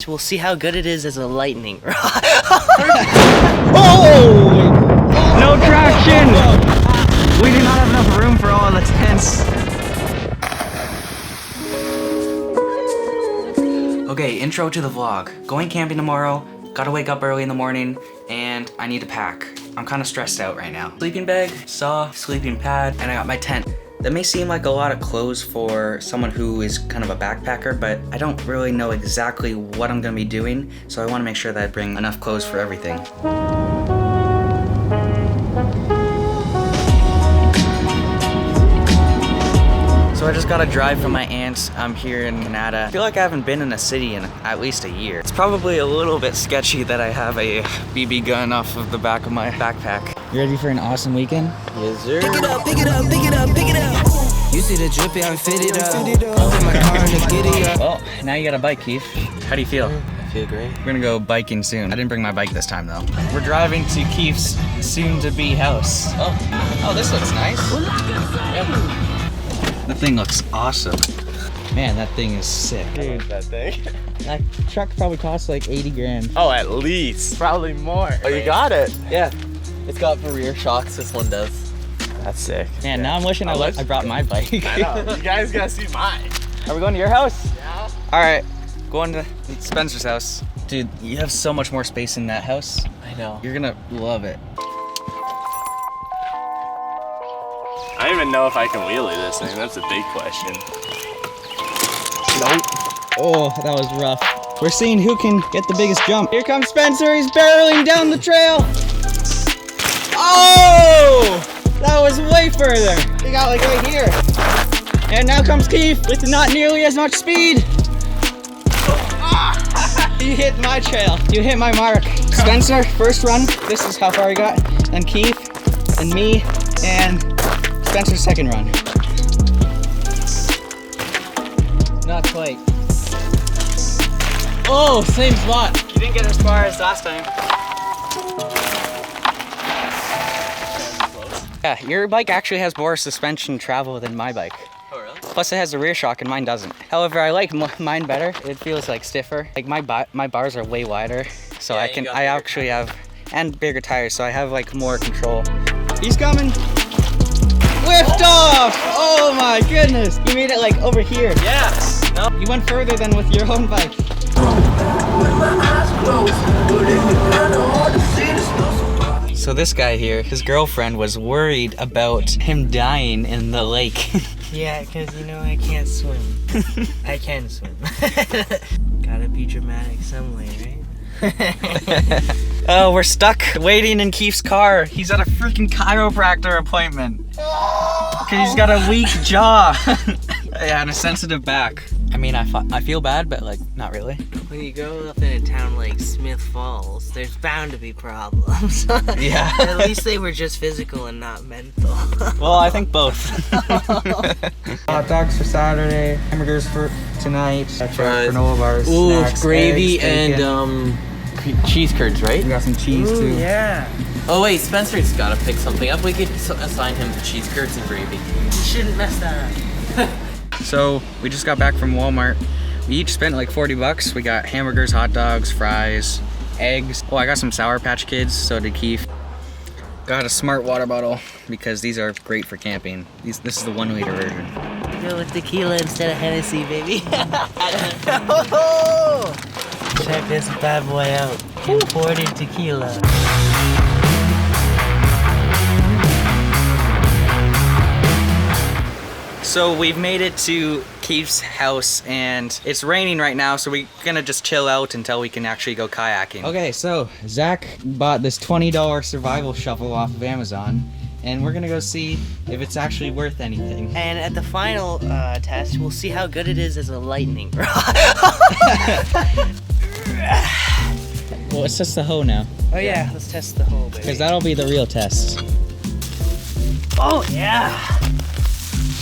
test. We'll see how good it is as a lightning rod. Oh! No traction! We do not have enough room for all the tents. Okay, intro to the vlog. Going camping tomorrow, gotta wake up early in the morning, and I need to pack. I'm kind of stressed out right now. Sleeping bag, saw, sleeping pad, and I got my tent. That may seem like a lot of clothes for someone who is kind of a backpacker, but I don't really know exactly what I'm gonna be doing, so I wanna make sure that I bring enough clothes for everything. So I just got a drive from my aunt's. I'm here in Canada. I feel like I haven't been in a city in at least a year. It's probably a little bit sketchy that I have a BB gun off of the back of my backpack. You ready for an awesome weekend? Yes, sir. Pick it up, pick it up, pick it up, pick it up. You see the drippy, I'm fitted up. Open my car and get it up. Well, now you got a bike, Keefe. How do you feel? I feel great. We're gonna go biking soon. I didn't bring my bike this time though. We're driving to Keefe's soon-to-be house. Oh, this looks nice. Yeah. That thing looks awesome. Man, that thing is sick. Dude, that thing. That truck probably costs like 80 grand. Oh, at least. Probably more. Oh, you got it. Yeah. It's got for rear shocks, this one does. That's sick. Man, now I'm wishing I brought my bike. I know. You guys gotta see mine. Are we going to your house? Yeah. All right, going to Spencer's house. Dude, you have so much more space in that house. I know. You're gonna love it. I don't even know if I can wheelie this thing. That's a big question. Nope. Oh, that was rough. We're seeing who can get the biggest jump. Here comes Spencer, he's barreling down the trail. Oh! That was way further. He got like right here. And now comes Keefe with not nearly as much speed. You hit my trail. You hit my mark. Spencer, first run. This is how far he got. Then Keefe, and me, and Spencer's second run. Not quite. Oh, same spot. You didn't get as far as last time. Yeah, your bike actually has more suspension travel than my bike. Oh, really? Plus it has a rear shock and mine doesn't. However, I like mine better. It feels like stiffer. Like my bars are way wider, so Yeah, I actually have, and bigger tires, so I have like more control. He's coming. Whiffed off! Oh my goodness! You made it like over here. Yeah. No. You went further than with your own bike. So this guy here, his girlfriend was worried about him dying in the lake. Yeah, because you know I can't swim. I can swim. Gotta be dramatic some way, right? Oh, we're stuck waiting in Keefe's car. He's at a freaking chiropractor appointment. Because he's got a weak jaw. Yeah, and a sensitive back. I mean, I feel bad, but like, not really. When you go up in a town like Smith Falls, there's bound to be problems. Yeah. At least they were just physical and not mental. Well, I think both. Hot dogs for Saturday, hamburgers for tonight, granola bars, Ooh, snacks, gravy eggs, and cheese curds, right? we got some cheese too. Yeah. Oh wait, Spencer's gotta pick something up. We could assign him the cheese curds and gravy. You shouldn't mess that up. So we just got back from Walmart. We each spent like 40 bucks. We got hamburgers, hot dogs, fries, eggs. Oh, I got some Sour Patch Kids, so did Keefe. Got a smart water bottle because these are great for camping. This is the 1 liter version. Go with tequila instead of Hennessy, baby. Check this bad boy out. Imported tequila. So we've made it to Keefe's house and it's raining right now, so we're gonna just chill out until we can actually go kayaking. Okay, so Zach bought this $20 survival shovel off of Amazon and we're gonna go see if it's actually worth anything. And at the final test, we'll see how good it is as a lightning rod. Well, let's test the hoe now, Oh yeah, let's test the hole, baby. because that'll be the real test. Oh yeah!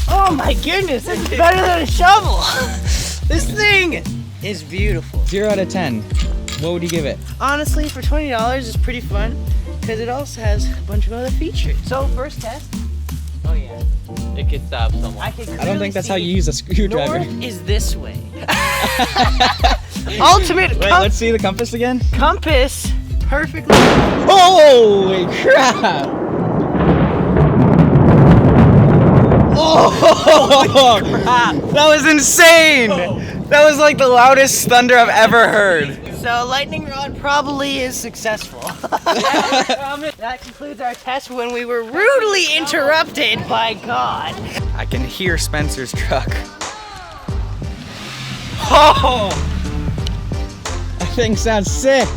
Oh my goodness, it's better than a shovel! This thing is beautiful. 0 out of 10. What would you give it? Honestly, for $20, it's pretty fun because it also has a bunch of other features. So first test. Oh yeah. It could stab someone. I I don't think that's how you use a screwdriver. North is this way. ultimate Wait, let's see the compass again. compass. Perfectly. Holy crap! Oh, that was insane! That was like the loudest thunder I've ever heard. So lightning rod probably is successful. That concludes our test when we were rudely interrupted by God. I can hear Spencer's truck. Oh! That thing sounds sick.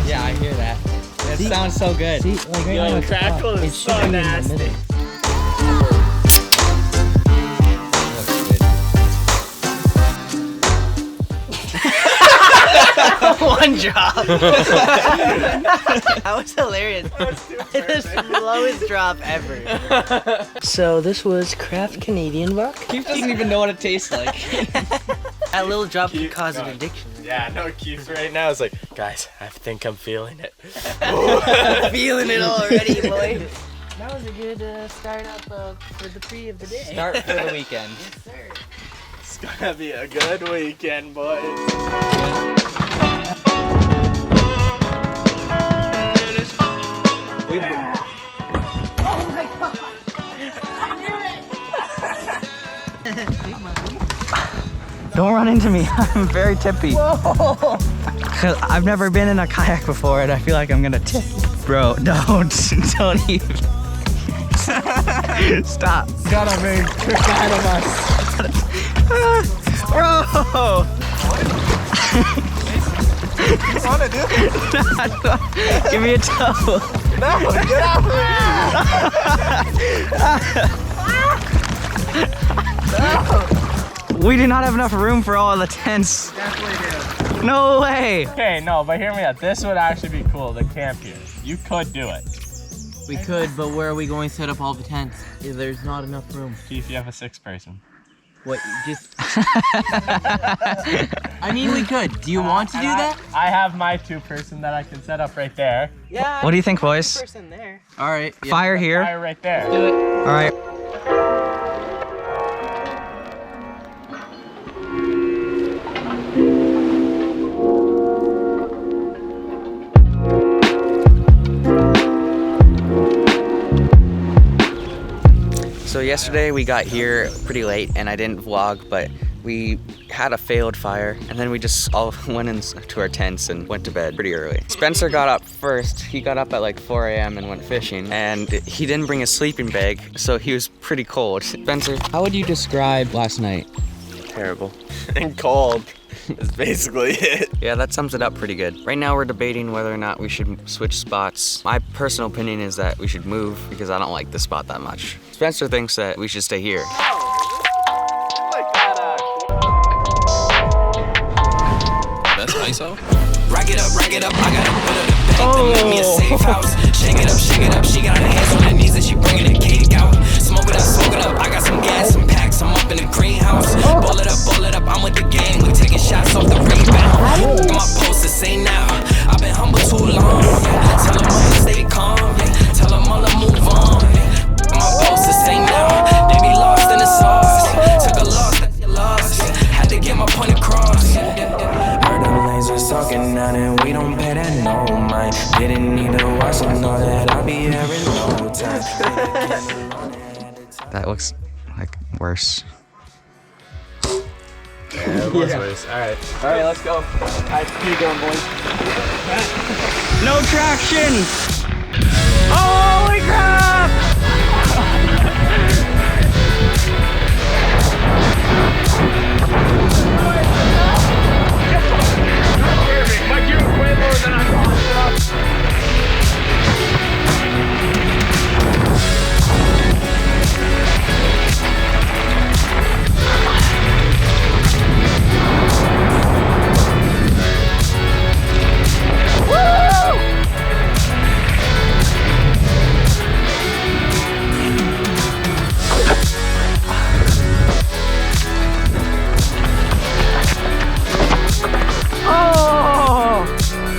Yeah, I hear that. It sounds so good. See, like right now the crackle is so nasty. One drop. That was hilarious. It's the lowest drop ever. So this was Kraft Canadian Buck. Keefe doesn't even know what it tastes like. That little drop can cause an addiction. Yeah, no, Keefe right now is like, guys, I think I'm feeling it. Feeling it already, boy. That was a good start up for the pre of the day. Start for the weekend. Yes, sir. It's gonna be a good weekend, boys. Don't run into me. I'm very tippy. Whoa. I've never been in a kayak before and I feel like I'm gonna tip. Bro, don't even. Stop. Got a very quick ahead of us. Bro! You wanna do it? Give me a toe. No, get off of me! We do not have enough room for all of the tents. Definitely do. No way. Okay, no, but hear me out. This would actually be cool, the camp here. You could do it. We could, but where are we going to set up all the tents? There's not enough room. Keefe, you have a 6th person. What, just... I mean, we could. Do you want to do that? I have my 2-person that I can set up right there. Yeah. What do you think, boys? Person there. All right. Yeah. Fire here. Fire right there. Do it. All right. So yesterday we got here pretty late and I didn't vlog, but we had a failed fire and then we just all went into our tents and went to bed pretty early. Spencer got up first. He got up at like 4 a.m. and went fishing, and he didn't bring a sleeping bag, so he was pretty cold. Spencer, how would you describe last night? Terrible. And cold. That's basically it. Yeah, that sums it up pretty good. Right now we're debating whether or not we should switch spots. My personal opinion is that we should move because I don't like this spot that much. Spencer thinks that we should stay here. That's ISO? Rack it up, I gotta put her to bed. Then make me a safe house. Shake it up, she got her hands on her knees and she bringing the cake out. Smoke it up, I got some gas, some packs, I'm up in the greenhouse. Ball it up, I'm with the gang. We taking shots off the rebound. Look at my post to say now. I've been humble too long. Yeah. Tell them all to stay calm. Yeah. Tell them all to move on. Yeah. My post to say now. They be lost in the sauce. Took a loss that you lost. Yeah. Had to get my point across. Yeah. Heard them lasers talking now and we don't pay that no mind. Didn't need to watch them know that I'll be here in no time. That looks like worse. Yeah, it was worse. Alright, let's go. Alright, keep going, boys. No traction! Holy crap!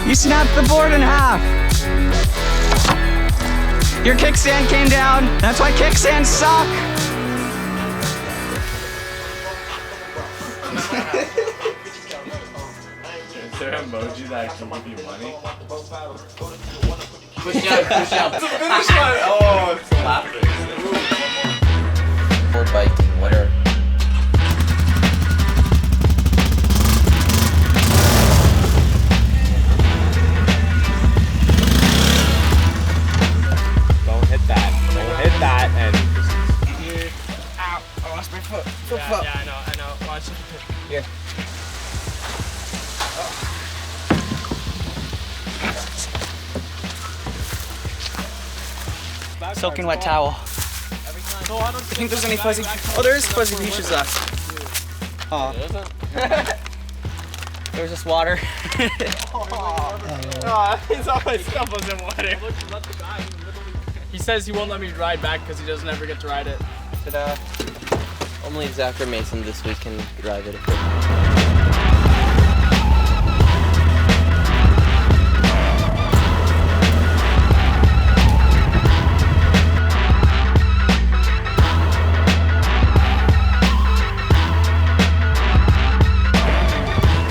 You snapped the board in half. Your kickstand came down. That's why kickstands suck. Is there emoji that can give you money? Push out, push out. It's a finish line! Oh, it's laughing. Or biking, whatever. Don't hit that. Don't hit that and Ow, I lost my foot. Yeah, I know. Watch it. Here. Soaking wet towel. I think there's any fuzzy. Oh, there is fuzzy peaches left. Oh. There was just water. His always stuff wasn't water. He says he won't let me ride back because he doesn't ever get to ride it. Ta-da. Only Zach or Mason this week can drive it.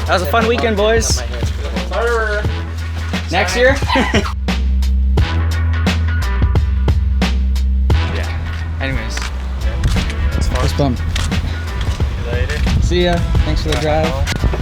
That was a fun weekend, boys. Next year? Yeah. Anyways. Fist bump. later. See ya. Thanks for the drive.